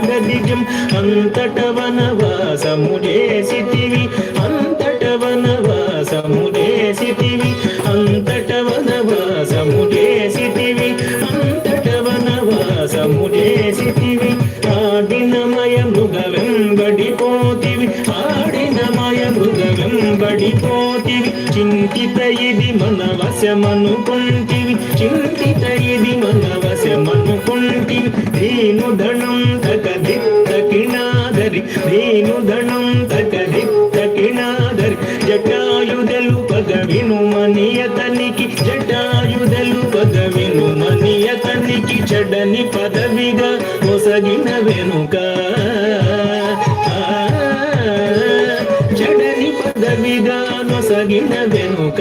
గదిజం అంతట వనవాసము చేసితివి అంతట వనవాసము చేసితివి అంతట వనవాసము చేసితివి అంతట వనవాసము చేసితివి ఆడినమయ మృగ వెంబడిపోతివి ఆడినమయ మృగ వెంబడిపోతివి చింతిత ఇది మన వశమనుకుంటివి చింతిత ఇది మన వశమనుకుంటివి ధీనుధనం తకదిత్తకినాదరి ధీనుధనం తకదిత్తకినాదరి జటాయుధలు పగవిను మనియతనికి జటాయుధలు పగవిను మనియతనికి చెడని పదవిగా మొసగిన వెనుక చెడని పదవిగా మొసగిన వెనుక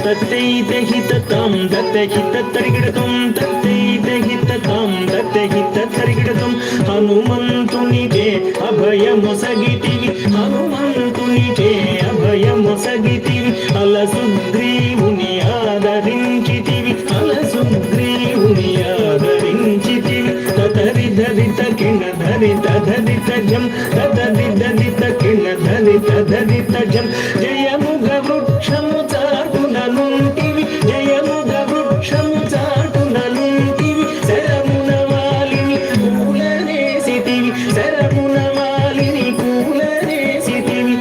తత్తైత హితతం దత్తహిత తరిగిడతం తత్తైత హితతం దత్తహిత తరిగిడతం హనుమంతునిచే అభయమొసగితివి హనుమంతునిచే అభయమొసగితివి అలసుగ్రీవుని ఆదరించితివి అలసుగ్రీవుని ఆదరించితివి తతరిధరిత కిణ ధరిత ధరిత జం తతరిధరిత కిణ ధరిత ధరిత జం జయముగ వృక్షము చాటుననుంటివి జయముగ వృక్షము చాటుననుంటివి శరమున వాలిని కూలనేసితివి శరమున వాలిని కూలనేసితివి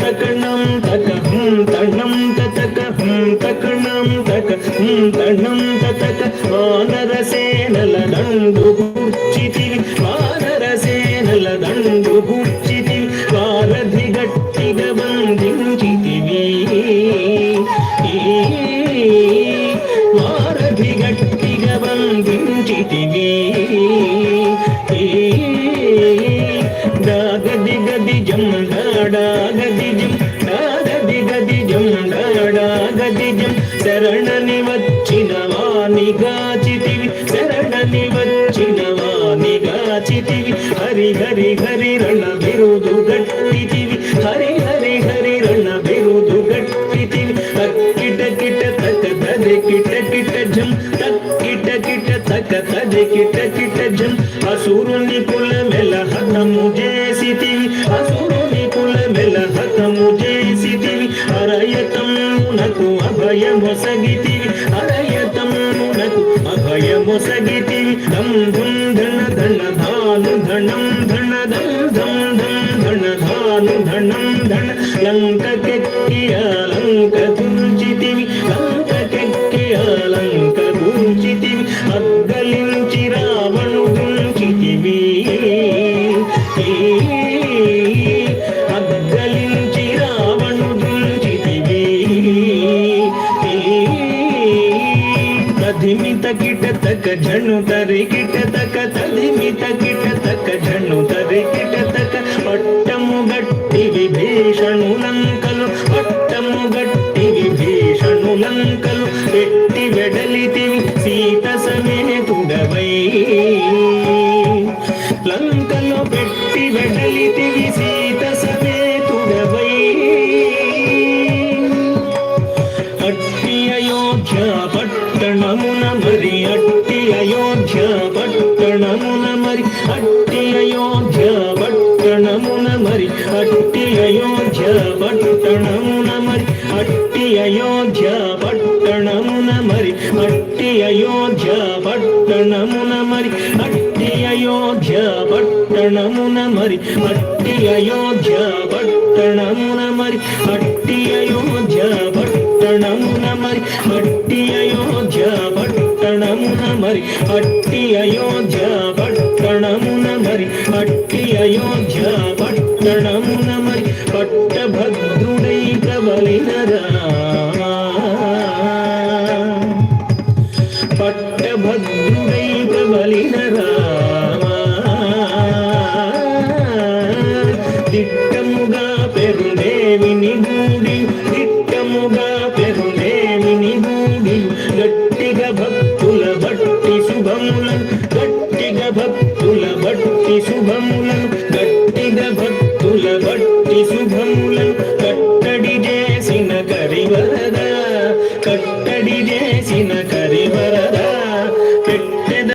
తకణం తక తణం తక తకణం తక తణం తక వానరసేనల దండు కూర్చితివి వానరసేనల దండు కూర్చితివి వారధి గట్టిగా బంధించితివి వారధి గట్టిగా బంధించితివి దాగది గది జం దాడాగది జం దాగది గది జం దాడాగది జం శరణని వచ్చిన వాణి గాచితివి శరణని వచ్చిన వాణి గాచితివి హరి హరి హరి రణ బిరుదు గట్టితివి హరి హరి హరి రణ బిరుదు గట్టితివి తక్కిట కిట తక తది కిట కిట జం తక్కిట కిట తక తది కిట కిట జం అసురుని కుల మెల హతము చేసితివి అసురుని కుల మెల హతము చేసితివి అరయతమునకు అభయమొసగితివి అరయతమునకు అభయమొసగితివి ధం ధం ధన ధన ధాను ధనం ధన ధం ధం ధం ధన ధాను ధనం ధన లంకకెక్కియ లంక గుంచితివి లంకకెక్కియ లంక గుంచితివి అగ్గలించి రావణు గుంచితివి అగ్గలించి రావణు గుంచితివి తదిమిత కిట తక జను తరి కిట తక తదిమిత కిట తక జను తరి కిట తక పట్టము గట్టి విభీషణు లంకలు పట్టము గట్టి విభీషణు లంకలు పెట్టి వెడలితివి సీత సమేతుడవై లంకలో పెట్టి వెడలితివి సీత సమేతుడవై అట్టి అయోధ్య పట్టణమున మరి అట్టి అయోధ్య పట్టణమున మరి అట్టి అయోధ్య పట్టణమున మరి అట్టి అయోధ్య పట్టణమున మరి అట్టి అయోధ్య పట్టణమున మరి అట్టి అయోధ్య పట్టణమున మరి అట్టి అయోధ్య పట్టణమున మరి అట్టి అయోధ్య పట్టణమున మరి అట్టి అయోధ్య పట్టణమున మరి అట్టి అయోధ్య పట్టణమున మరి అట్టి అయోధ్య పట్టణమున మరి అట్టి అయోధ్య పట్టణమున మరి పట్టభద్రుడై కవలినరా పట్టభద్రుడై కవలినరా